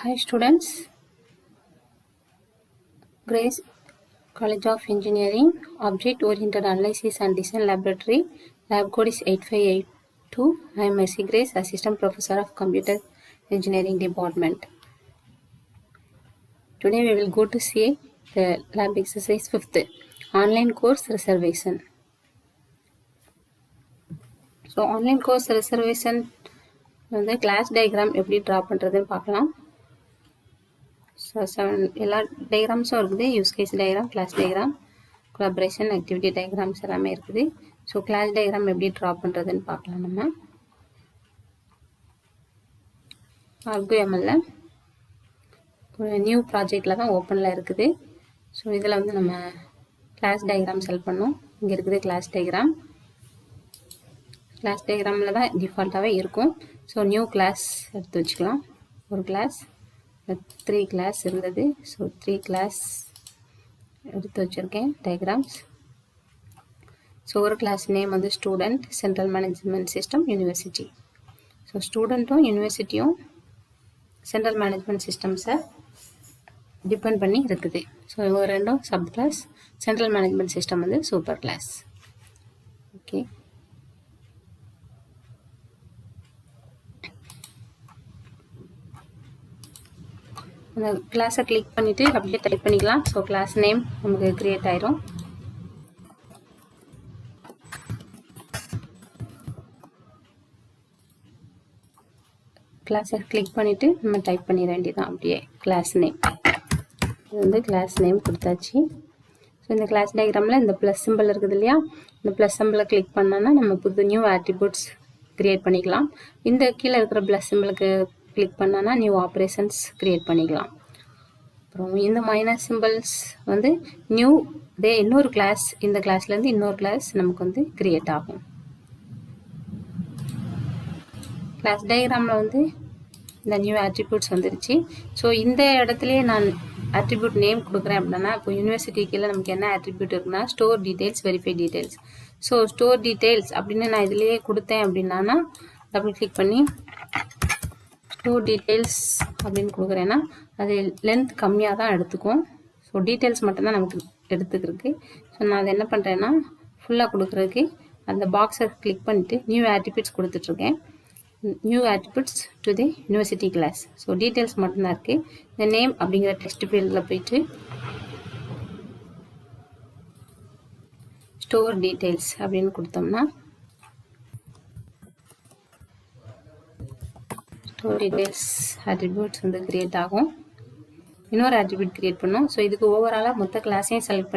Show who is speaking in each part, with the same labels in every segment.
Speaker 1: Hi students, Grace College of Engineering, Object Oriented Analysis and Design Laboratory, Lab code is 8582. I am Mercy Grace, Assistant Professor of Computer Engineering Department. Today we will go to see the lab exercise 5th, online course reservation. So online course reservation வந்து class diagram எப்படி draw பண்றதுன்னு பார்க்கலாம். So எல்லா diagrams இருக்குது, use case diagram, class diagram, collaboration, activity diagrams எல்லாமே இருக்குது. So class diagram எப்படி draw பண்றதுன்னு பார்க்கலாம் நம்ம. ArguML ஒரு நியூ ப்ராஜெக்ட்ல தான் ஓப்பன்ல இருக்குது. ஸோ இதில் வந்து நம்ம கிளாஸ் டயக்ராம் செலக்ட் பண்ணோம். இங்கே இருக்குது கிளாஸ் டயக்ராம். கிளாஸ் டயக்ராமில் தான் டிஃபால்ட்டாகவே இருக்கும். ஸோ நியூ கிளாஸ் எடுத்து வச்சுக்கலாம். ஒரு கிளாஸ் 3 கிளாஸ் இருந்தது. ஸோ 3 கிளாஸ் எடுத்து வச்சுருக்கேன் டயக்ராம்ஸ். ஸோ ஒரு கிளாஸ் நேம் வந்து student, central management system, university. So ஸ்டூடெண்ட்டும் யூனிவர்சிட்டியும் சென்ட்ரல் மேனேஜ்மெண்ட் சிஸ்டம்ஸை டிபெண்ட் பண்ணி இருக்குது. ஸோ இவங்க ரெண்டும் sub class. Central management system வந்து சூப்பர் கிளாஸ். ஓகே, அந்த கிளாஸை கிளிக் பண்ணிவிட்டு அப்படியே டைப் பண்ணிக்கலாம். ஸோ கிளாஸ் நேம் நமக்கு கிரியேட் ஆயிரும். கிளாஸை கிளிக் பண்ணிவிட்டு நம்ம டைப் பண்ணிட வேண்டியதான் அப்படியே கிளாஸ் நேம். இது வந்து கிளாஸ் நேம் கொடுத்தாச்சு. ஸோ இந்த கிளாஸ் டயக்ராமில் இந்த ப்ளஸ் சிம்பிள் இருக்குது இல்லையா, இந்த ப்ளஸ் சிம்பிளை கிளிக் பண்ணோன்னா நம்ம புது நியூ ஆட்ரிபியூட்ஸ் க்ரியேட் பண்ணிக்கலாம். இந்த கீழே இருக்கிற ப்ளஸ் சிம்பிளுக்கு கிளிக் பண்ணோன்னா நியூ ஆப்ரேஷன்ஸ் க்ரியேட் பண்ணிக்கலாம். அப்புறம் இந்த மைனஸ் சிம்பிள்ஸ் வந்து நியூ இன்னொரு கிளாஸ், இந்த கிளாஸ்லேருந்து இன்னொரு கிளாஸ் நமக்கு வந்து க்ரியேட் ஆகும். கிளாஸ் டயக்ராமில் வந்து இந்த நியூ ஆட்ரிபியூட்ஸ் வந்துருச்சு. ஸோ இந்த இடத்துலையே நான் ஆட்ரிபியூட் நேம் கொடுக்குறேன் அப்படின்னா, இப்போ யூனிவர்சிட்டி கீழே நமக்கு என்ன ஆட்ரிபியூட் இருக்குன்னா store details, verify details. So store details அப்படின்னு நான் இதுலேயே கொடுத்தேன் அப்படின்னா டபுள் கிளிக் பண்ணி ஸ்டோர் டீட்டெயில்ஸ் அப்படின்னு கொடுக்குறேன்னா அது லென்த் கம்மியாக தான் எடுத்துக்கும். ஸோ டீட்டெயில்ஸ் மட்டும்தான் நமக்கு எடுத்துக்கிறதுக்கு. ஸோ நான் அதை என்ன பண்ணுறேன்னா ஃபுல்லாக கொடுக்குறதுக்கு அந்த பாக்ஸை கிளிக் பண்ணிவிட்டு நியூ ஆட்ரிபியூட்ஸ் கொடுத்துட்ருக்கேன். New attributes to the university class. So details மட்டும்தான் இருக்குது. இந்த நேம் அப்படிங்கிற டெக்ஸ்ட் ஃபீல்டில் போயிட்டு ஸ்டோர் டீட்டெயில்ஸ் அப்படின்னு கொடுத்தோம்னா ஸ்டோர் டீட்டெயில்ஸ் ஆட்ரிபியூட்ஸ் வந்து கிரியேட் ஆகும். இன்னொரு ஆட்ரிபியூட் கிரியேட் பண்ணோம். ஸோ இதுக்கு ஓவராலாக மொத்த கிளாஸையும் செலக்ட்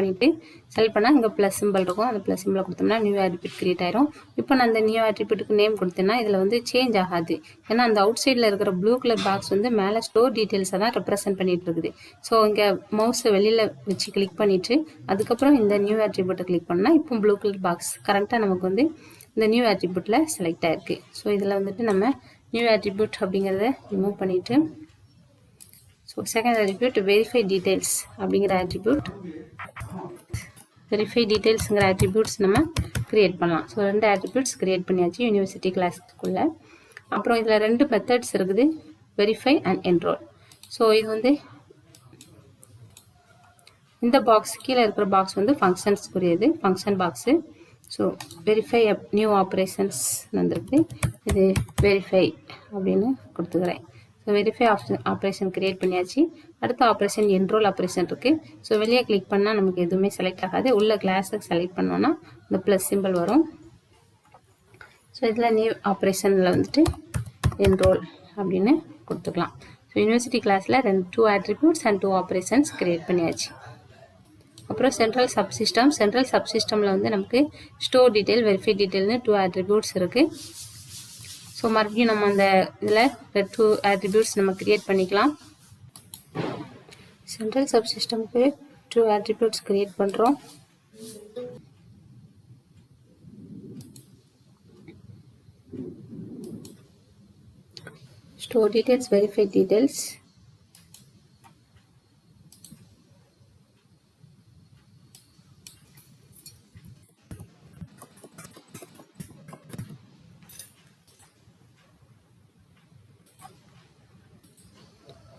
Speaker 1: பண்ணால் இங்கே ப்ளஸ் சிம்பிள் இருக்கும். அந்த ப்ளஸ் சிம்பிளை கொடுத்தோம்னா நியூ ஆட்ரிபியூட் கிரியேட் ஆயிரும். இப்போ நான் அந்த நியூ ஆட்ரிபியூட்டுக்கு நேம் கொடுத்தேன்னா இதில் வந்து சேஞ்ச் ஆகாது. ஏன்னா அந்த அவுட் சைடில் இருக்கிற ப்ளூ கலர் பாக்ஸ் வந்து மேலே ஸ்டோர் டீட்டெயில்ஸை தான் ரெப்ரசென்ட் பண்ணிட்டு இருக்குது. ஸோ இங்கே மவுஸை வெளியில் வச்சு கிளிக் பண்ணிவிட்டு அதுக்கப்புறம் இந்த நியூ ஆட்ரிபியூட்டை கிளிக் பண்ணால் இப்போ ப்ளூ கலர் பாக்ஸ் கரெக்டாக நமக்கு வந்து இந்த நியூ ஆட்ரிபியூட்டில் செலக்ட் ஆயிருக்கு. ஸோ இதில் வந்துட்டு நம்ம நியூ ஆட்ரிபியூட் அப்படிங்கிறத ரிமூவ் பண்ணிவிட்டு so second attribute verify details அப்படிங்கிற ஆட்ரிபியூட், வெரிஃபை டீட்டெயில்ஸுங்கிற ஆட்ரிபியூட்ஸ் நம்ம க்ரியேட் பண்ணலாம். ஸோ 2 ஆட்ரிபியூட்ஸ் க்ரியேட் பண்ணியாச்சு யூனிவர்சிட்டி கிளாஸ்க்குள்ளே. அப்புறம் இதில் 2 மெத்தட்ஸ் இருக்குது, வெரிஃபை அண்ட் என்ரோல். ஸோ இது வந்து இந்த பாக்ஸ் கீழே இருக்கிற பாக்ஸ் வந்து ஃபங்க்ஷன்ஸ்க்குரியது, function box. So verify new operations வந்திருக்கு. இது வெரிஃபை அப்படின்னு கொடுத்துக்கிறேன். ஸோ வெரிஃபை ஆப்ரேஷன் க்ரியேட் பண்ணியாச்சு. அடுத்த ஆப்ரேஷன் என்ரோல் ஆப்ரேஷன் இருக்குது. ஸோ வெளியே கிளிக் பண்ணால் நமக்கு எதுவுமே செலக்ட் ஆகாது. உள்ள கிளாஸை செலக்ட் பண்ணோன்னா இந்த ப்ளஸ் சிம்பிள் வரும். ஸோ இதில் நியூ ஆப்ரேஷனில் வந்துட்டு என்ரோல் அப்படின்னு கொடுத்துக்கலாம். ஸோ யூனிவர்சிட்டி கிளாஸில் 2 ஆட்ரிபியூட்ஸ் அண்ட் 2 ஆப்ரேஷன்ஸ் க்ரியேட் பண்ணியாச்சு. அப்புறம் சென்ட்ரல் சப்சிஸ்டமில் வந்து நமக்கு ஸ்டோர் டீட்டெயில், வெரிஃபை டீட்டெயில்னு 2 ஆட்ரிபியூட்ஸ் இருக்குது. ஸோ மறுபடியும் நம்ம அந்த இதில் 2 ஆட்ரிபியூட்ஸ் நம்ம க்ரியேட் பண்ணிக்கலாம். சென்ட்ரல் சப்சிஸ்டமுக்கு 2 ஆட்ரிபியூட்ஸ் க்ரியேட் பண்ணுறோம். Store details, verify details.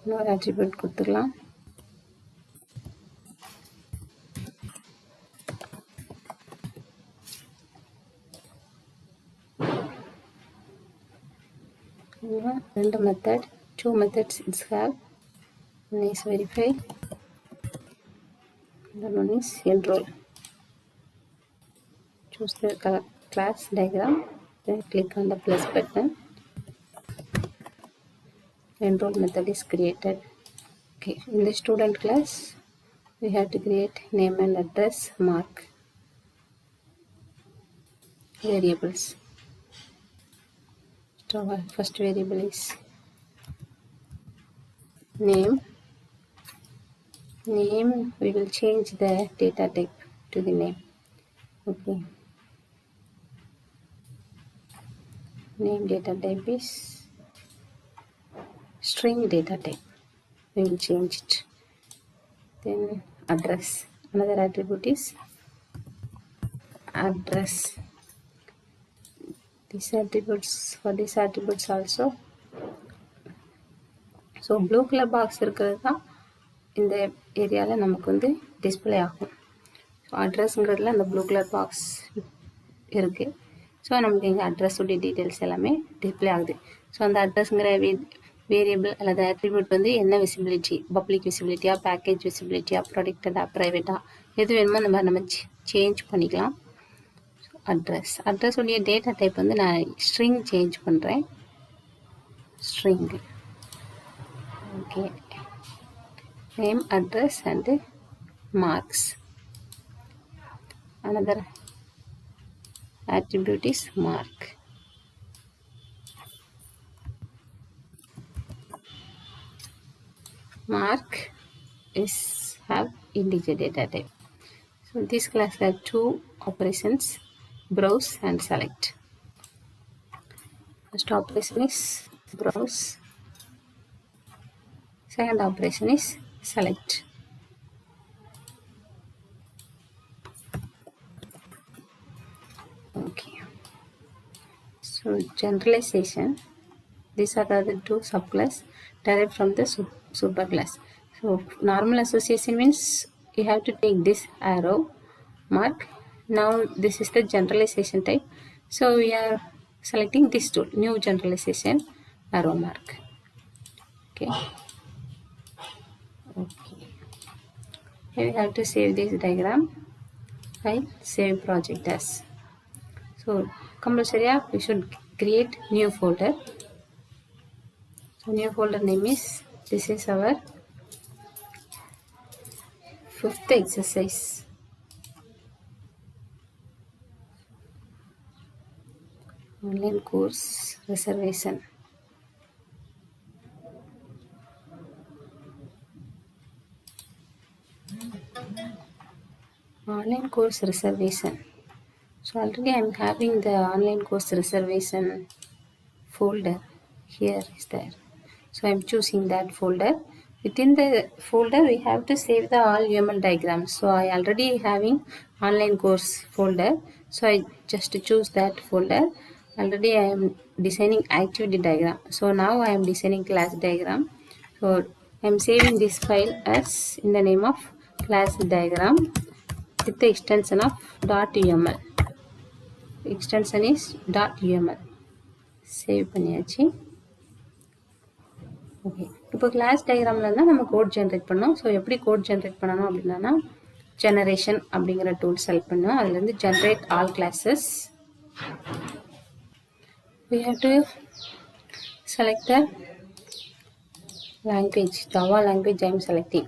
Speaker 1: இன்னொரு attribute கொடுத்துக்கலாம். ரெண்டு method, 2 methods it's have. One is verify, the one is enroll. Choose the class diagram, then click on the plus button. Enroll method is created. Okay, in the student class we have to create name and address, mark, variables. So our first variable is name. We will change the data type to the name. Okay, name data type is string data type. We will change it. Then address, another attribute is address. These attributes, for these attributes also, so blue color box இருக்கிறது தான் இந்த ஏரியாவில் நமக்கு வந்து display ஆகும். So அட்ரஸ்ங்கிறதுல அந்த blue colour box இருக்குது. So நமக்கு இங்கே அட்ரஸோடைய டீட்டெயில்ஸ் எல்லாமே டிஸ்பிளே ஆகுது. ஸோ அந்த அட்ரஸ்ங்கிற வேரியபிள் அல்லது அட்ரிபியூட் வந்து என்ன விசிபிலிட்டி, பப்ளிக் விசிபிலிட்டியா, பேக்கேஜ் விசிபிலிட்டியா, ப்ரொடெக்டடா, ப்ரைவேட்டா, எது வேணுமோ நம்ம சேஞ்ச் பண்ணிக்கலாம். அட்ரஸோடைய டேட்டா டைப் வந்து நான் ஸ்ட்ரிங் சேஞ்ச் பண்ணுறேன். String. Okay, name, address and marks. Another attribute is mark. Mark is have integer data type. So this class have two operations, browse and select. First operation is browse. Second operation is select. Okay, so generalization, these are the two subclass derived from the superclass. So normal association means you have to take this arrow mark. Now this is the generalization type, so we are selecting this tool, new generalization arrow mark. Okay, here we have to save this diagram file, save project as. So compulsory we should create new folder. So new folder name is, this is our 5th exercise. Online course reservation. Online course reservation. So already I am having the online course reservation folder. Here is there. So I am choosing that folder. Within the folder we have to save the all UML diagrams. So I already having online course folder. So I just choose that folder. Already I am designing activity diagram. So now I am designing class diagram. So I am saving this file as in the name of class diagram with the extension of .uml. Extension is .uml. Save பண்ணியாச்சு. Okay, இப்போ class டயக்ராமில் இருந்தால் நம்ம code generate பண்ணோம். So எப்படி code generate பண்ணணும் அப்படின்னா, generation அப்படிங்கிற tool select பண்ணோம். அதுலேருந்து generate all classes. we have to select the language, Java language I am selecting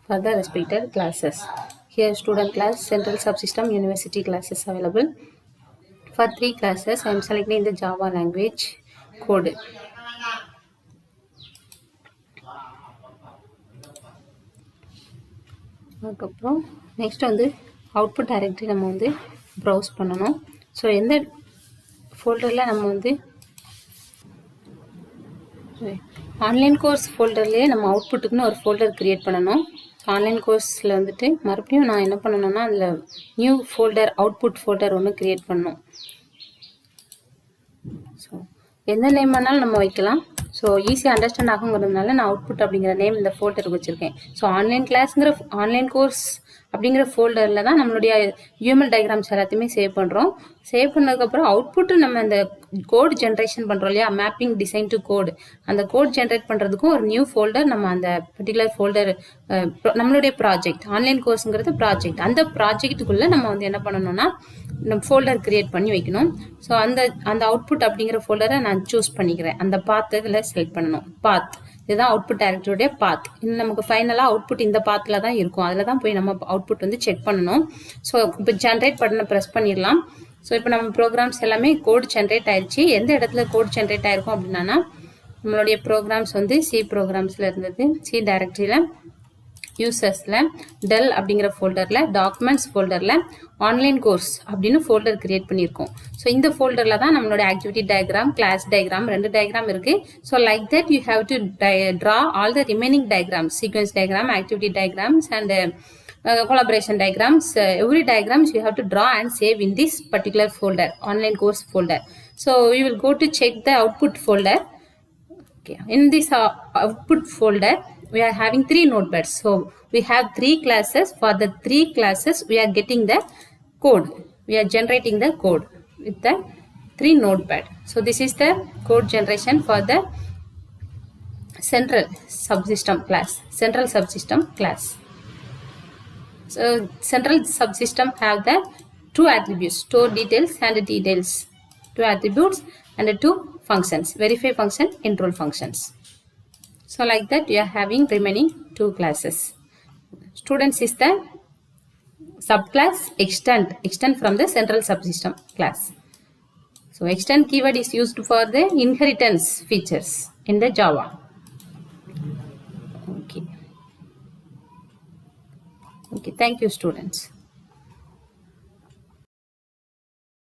Speaker 1: for the respected classes. Here student class, central subsystem, university classes available. For 3 classes I am selecting the Java language code. அதுக்கப்புறம் next வந்து output directory நம்ம வந்து browse பண்ணணும். So எந்த ஃபோல்டரில் நம்ம வந்து online course ஃபோல்டர்லேயே நம்ம அவுட்புட்டுக்குன்னு ஒரு ஃபோல்டர் க்ரியேட் பண்ணணும். ஆன்லைன் கோர்ஸில் வந்துட்டு மறுபடியும் நான் என்ன பண்ணணும்னா அதில் நியூ ஃபோல்டர், அவுட்புட் ஃபோல்டர் ஒன்று க்ரியேட் பண்ணணும். ஸோ எந்த நேம் வேணாலும் நம்ம வைக்கலாம். ஸோ ஈஸியாக அண்டர்ஸ்டாண்ட் ஆகுங்கிறதுனால நான் அவுட்புட் அப்படிங்கிற நேம் இந்த ஃபோல்டருக்கு வச்சுருக்கேன். ஸோ ஆன்லைன் கோர்ஸ் அப்படிங்கிற ஃபோல்டரில் தான் நம்மளுடைய யூஎம்எல் டயக்ராம்ஸ் எல்லாத்தையுமே சேவ் பண்ணுறோம். சேவ் பண்ணதுக்கப்புறம் அவுட்புட்டு நம்ம அந்த கோட் ஜென்ரேஷன் பண்ணுறோம் இல்லையா, மேப்பிங் டிசைன் டு கோடு, அந்த கோட் ஜென்ரேட் பண்ணுறதுக்கும் ஒரு நியூ ஃபோல்டர் நம்ம அந்த பர்டிகுலர் ஃபோல்டர் நம்மளுடைய ப்ராஜெக்ட் ஆன்லைன் கோர்ஸுங்கிறது ப்ராஜெக்ட், அந்த ப்ராஜெக்ட்டுக்குள்ளே நம்ம வந்து என்ன பண்ணணும்னா நம்ம ஃபோல்டர் கிரியேட் பண்ணி வைக்கணும். ஸோ அந்த அவுட்புட் அப்படிங்கிற ஃபோல்டரை நான் சூஸ் பண்ணிக்கிறேன். அந்த பாத் இதில் செலக்ட் பண்ணணும். பாத் இதுதான் அவுட்புட் டைரக்டரியோடைய பாத். இன்னும் நமக்கு ஃபைனலாக அவுட்புட் இந்த பாத்தில் தான் இருக்கும். அதில் தான் போய் நம்ம அவுட்புட் வந்து செக் பண்ணணும். ஸோ இப்போ ஜென்ரேட் பட்டனை ப்ரெஸ் பண்ணிடலாம். ஸோ இப்போ நம்ம ப்ரோக்ராம்ஸ் எல்லாமே கோட் ஜென்ரேட் ஆயிடுச்சு. எந்த இடத்துல கோட் ஜென்ரேட் ஆயிருக்கும் அப்படின்னா நம்மளுடைய ப்ரோக்ராம்ஸ் வந்து சி ப்ரோக்ராம்ஸில் இருந்தது, சி டைரக்டரியில், யூசர்ஸில், டெல் அப்படிங்கிற ஃபோல்டரில், டாக்குமெண்ட்ஸ் ஃபோல்டரில் ஆன்லைன் கோர்ஸ் அப்படின்னு ஃபோல்டர் கிரியேட் பண்ணியிருக்கோம். ஸோ இந்த ஃபோல்டரில் தான் நம்மளோட activity diagram, class diagram, 2 diagram இருக்குது. So like that you have to draw all the remaining diagrams, sequence diagram, activity diagrams and collaboration diagrams. Every diagrams you have to draw and save in this particular folder, online course folder. So we will go to check the output folder. Okay, in this output folder we are having 3 notepads. So we have 3 classes. For the 3 classes we are getting the code, we are generating the code with the 3 notepad. So this is the code generation for the central subsystem class. So central subsystem have the 2 attributes, store details and details, 2 attributes and 2 functions, verify function, enroll functions. So like that we are having remaining 2 classes. Students is the subclass extend from the central subsystem class. So extend keyword is used for the inheritance features in the Java. Okay, thank you students.